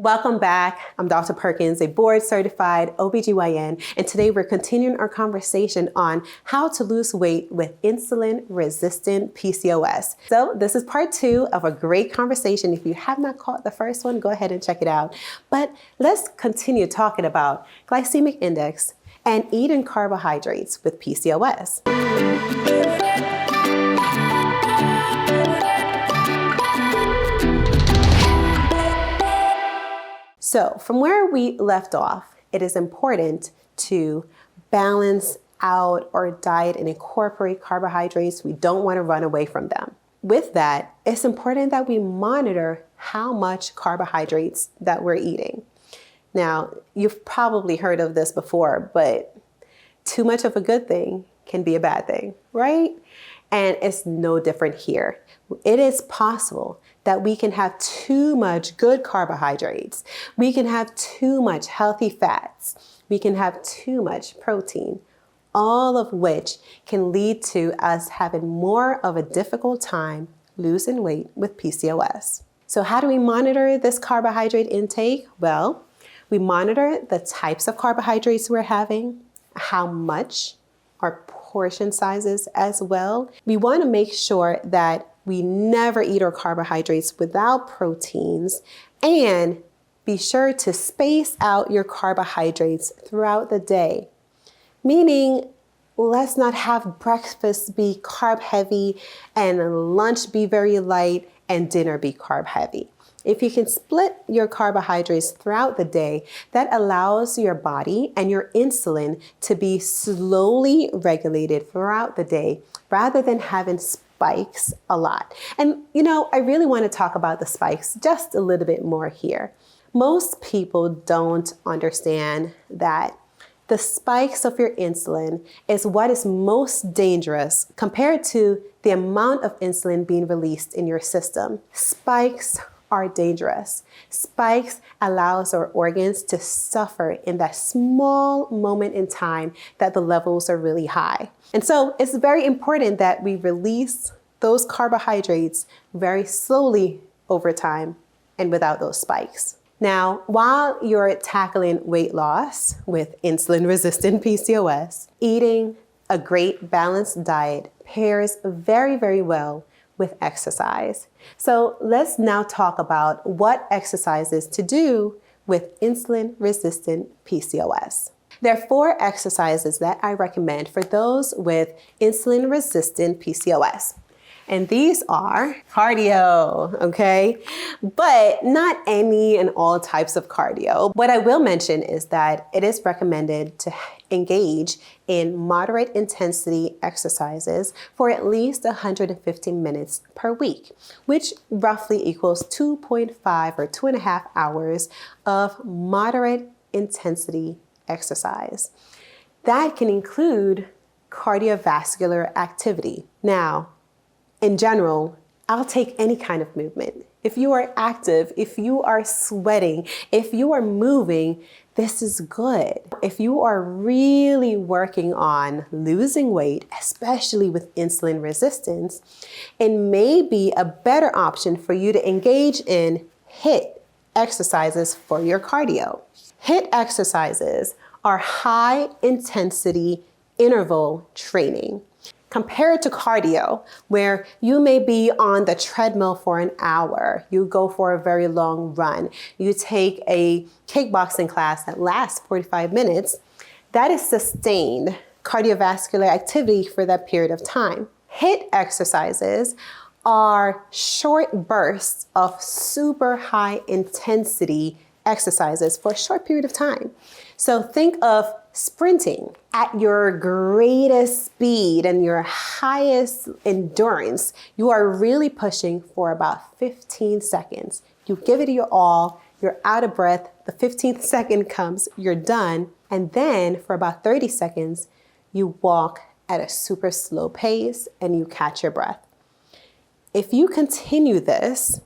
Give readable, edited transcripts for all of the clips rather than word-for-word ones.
Welcome back. I'm Dr. Perkins, a board-certified OBGYN, and today we're continuing our conversation on how to lose weight with insulin-resistant PCOS. So this is part 2 of a great conversation. If you have not caught the first one, go ahead and check it out. But let's continue talking about glycemic index and eating carbohydrates with PCOS. So from where we left off, it is important to balance out our diet and incorporate carbohydrates. We don't want to run away from them. With that, it's important that we monitor how much carbohydrates that we're eating. Now, you've probably heard of this before, but too much of a good thing can be a bad thing, right? And it's no different here. It is possible that we can have too much good carbohydrates. We can have too much healthy fats. We can have too much protein, all of which can lead to us having more of a difficult time losing weight with PCOS. So how do we monitor this carbohydrate intake? Well, we monitor the types of carbohydrates we're having, how much, our portion sizes as well. We want to make sure that we never eat our carbohydrates without proteins, and be sure to space out your carbohydrates throughout the day. Meaning, let's not have breakfast be carb heavy and lunch be very light and dinner be carb heavy. If you can split your carbohydrates throughout the day, that allows your body and your insulin to be slowly regulated throughout the day rather than having spikes a lot. And I really want to talk about the spikes just a little bit more here. Most people don't understand that the spikes of your insulin is what is most dangerous compared to the amount of insulin being released in your system. Spikes are dangerous. Spikes allows our organs to suffer in that small moment in time that the levels are really high. And so it's very important that we release those carbohydrates very slowly over time and without those spikes. Now, while you're tackling weight loss with insulin-resistant PCOS, eating a great balanced diet pairs very, very well with exercise. So let's now talk about what exercises to do with insulin-resistant PCOS. There are 4 exercises that I recommend for those with insulin-resistant PCOS. And these are cardio, okay? But not any and all types of cardio. What I will mention is that it is recommended to engage in moderate intensity exercises for at least 150 minutes per week, which roughly equals 2.5 or 2.5 hours of moderate intensity exercise. That can include cardiovascular activity. Now, in general, I'll take any kind of movement. If you are active, if you are sweating, if you are moving, this is good. If you are really working on losing weight, especially with insulin resistance, it may be a better option for you to engage in HIIT exercises for your cardio. HIIT exercises are high intensity interval training. Compared to cardio, where you may be on the treadmill for an hour, you go for a very long run, you take a kickboxing class that lasts 45 minutes, that is sustained cardiovascular activity for that period of time. HIIT exercises are short bursts of super high intensity exercises for a short period of time. So think of sprinting at your greatest speed and your highest endurance. You are really pushing for about 15 seconds. You give it your all, you're out of breath, the 15th second comes, you're done, and then for about 30 seconds, you walk at a super slow pace and you catch your breath. If you continue this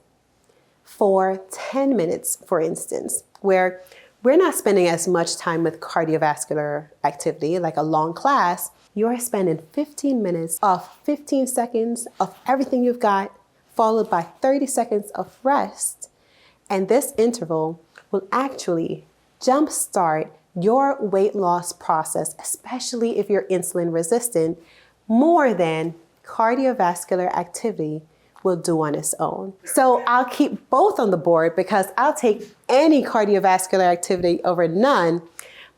for 10 minutes, for instance, where we're not spending as much time with cardiovascular activity, like a long class, you're spending 15 minutes of 15 seconds of everything you've got, followed by 30 seconds of rest. And this interval will actually jumpstart your weight loss process, especially if you're insulin resistant, more than cardiovascular activity will do on its own. So I'll keep both on the board because I'll take any cardiovascular activity over none.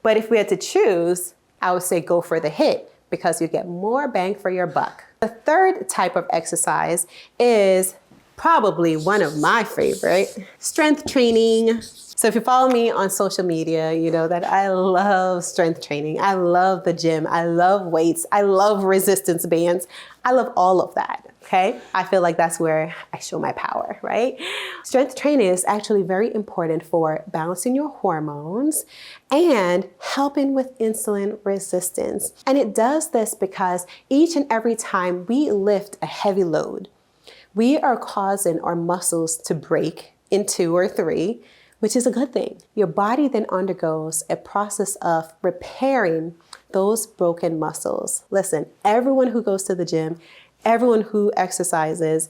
But if we had to choose, I would say go for the HIIT because you get more bang for your buck. The third type of exercise is probably one of my favorite, strength training. So if you follow me on social media, you know that I love strength training. I love the gym. I love weights. I love resistance bands. I love all of that, okay? I feel like that's where I show my power, right? Strength training is actually very important for balancing your hormones and helping with insulin resistance. And it does this because each and every time we lift a heavy load, we are causing our muscles to break in 2 or 3, which is a good thing. Your body then undergoes a process of repairing those broken muscles. Listen, everyone who goes to the gym, everyone who exercises,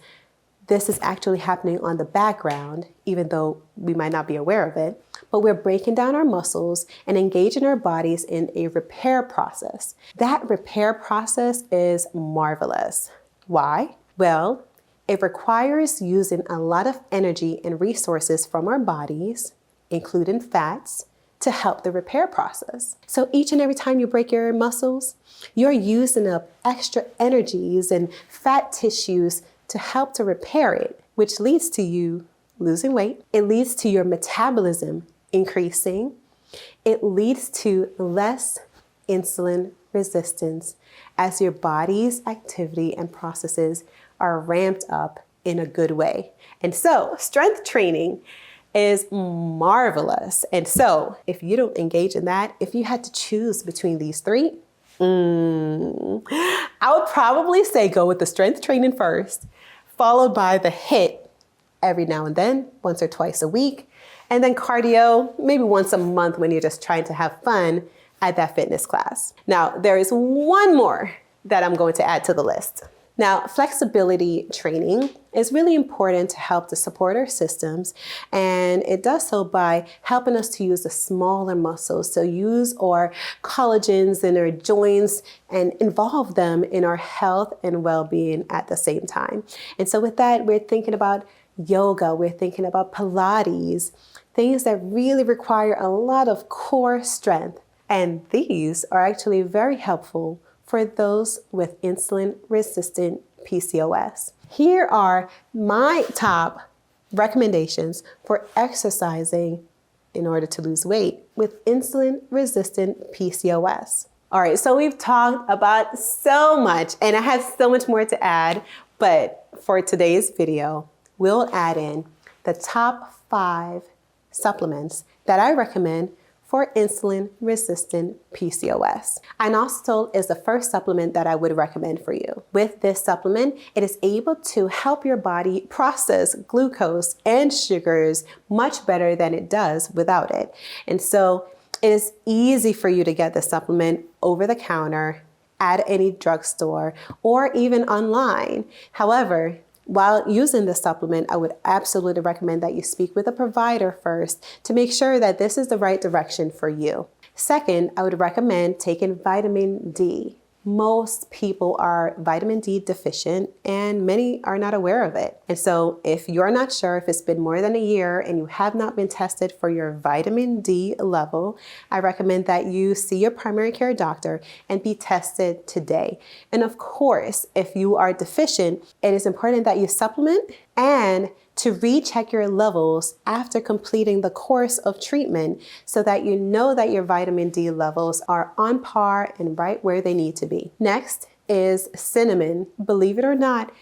this is actually happening on the background, even though we might not be aware of it. But we're breaking down our muscles and engaging our bodies in a repair process. That repair process is marvelous. Why? Well, it requires using a lot of energy and resources from our bodies, including fats, to help the repair process. So each and every time you break your muscles, you're using up extra energies and fat tissues to help to repair it, which leads to you losing weight. It leads to your metabolism increasing. It leads to less insulin resistance as your body's activity and processes are ramped up in a good way. And so strength training is marvelous. And so if you don't engage in that, if you had to choose between these 3, I would probably say go with the strength training first, followed by the HIIT every now and then, once or twice a week, and then cardio maybe once a month when you're just trying to have fun at that fitness class. Now, there is one more that I'm going to add to the list. Now, flexibility training is really important to help to support our systems, and it does so by helping us to use the smaller muscles. So use our collagens in our joints and involve them in our health and well-being at the same time. And so with that, we're thinking about yoga, we're thinking about Pilates, things that really require a lot of core strength. And these are actually very helpful for those with insulin-resistant PCOS. Here are my top recommendations for exercising in order to lose weight with insulin-resistant PCOS. All right, so we've talked about so much, and I have so much more to add, but for today's video, we'll add in the top 5 supplements that I recommend for insulin-resistant PCOS. Inositol is the first supplement that I would recommend for you. With this supplement, it is able to help your body process glucose and sugars much better than it does without it. And so it is easy for you to get the supplement over the counter at any drugstore or even online. However, while using this supplement, I would absolutely recommend that you speak with a provider first to make sure that this is the right direction for you. Second, I would recommend taking vitamin D. Most people are vitamin D deficient and many are not aware of it. And so if you're not sure if it's been more than a year and you have not been tested for your vitamin D level, I recommend that you see your primary care doctor and be tested today. And of course, if you are deficient, it is important that you supplement and to recheck your levels after completing the course of treatment so that you know that your vitamin D levels are on par and right where they need to be. Next is cinnamon. Believe it or not,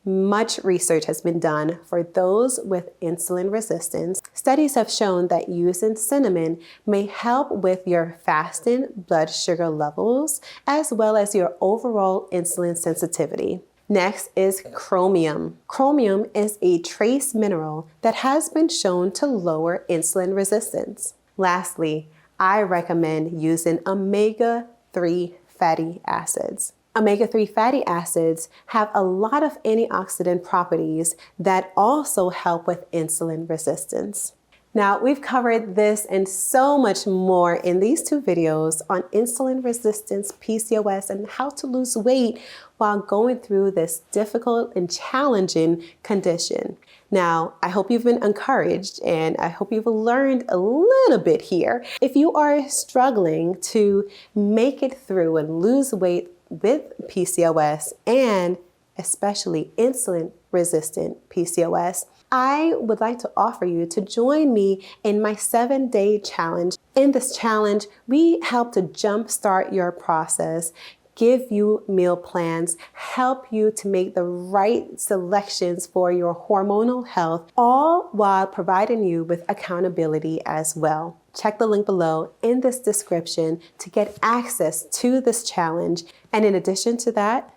much research has been done for those with insulin resistance. Studies have shown that using cinnamon may help with your fasting blood sugar levels as well as your overall insulin sensitivity. Next is chromium. Chromium is a trace mineral that has been shown to lower insulin resistance. Lastly, I recommend using omega-3 fatty acids. Omega-3 fatty acids have a lot of antioxidant properties that also help with insulin resistance. Now, we've covered this and so much more in these two videos on insulin resistance, PCOS, and how to lose weight while going through this difficult and challenging condition. Now, I hope you've been encouraged and I hope you've learned a little bit here. If you are struggling to make it through and lose weight with PCOS and especially insulin resistant PCOS, I would like to offer you to join me in my 7-day challenge. In this challenge, we help to jumpstart your process, give you meal plans, help you to make the right selections for your hormonal health, all while providing you with accountability as well. Check the link below in this description to get access to this challenge. And in addition to that,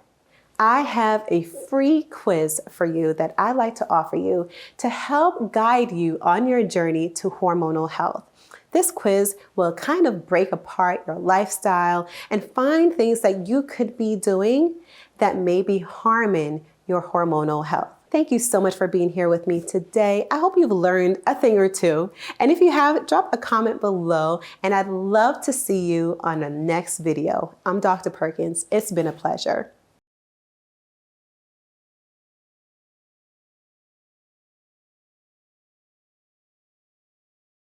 I have a free quiz for you that I'd like to offer you to help guide you on your journey to hormonal health. This quiz will kind of break apart your lifestyle and find things that you could be doing that may be harming your hormonal health. Thank you so much for being here with me today. I hope you've learned a thing or two. And if you have, drop a comment below and I'd love to see you on the next video. I'm Dr. Perkins. It's been a pleasure.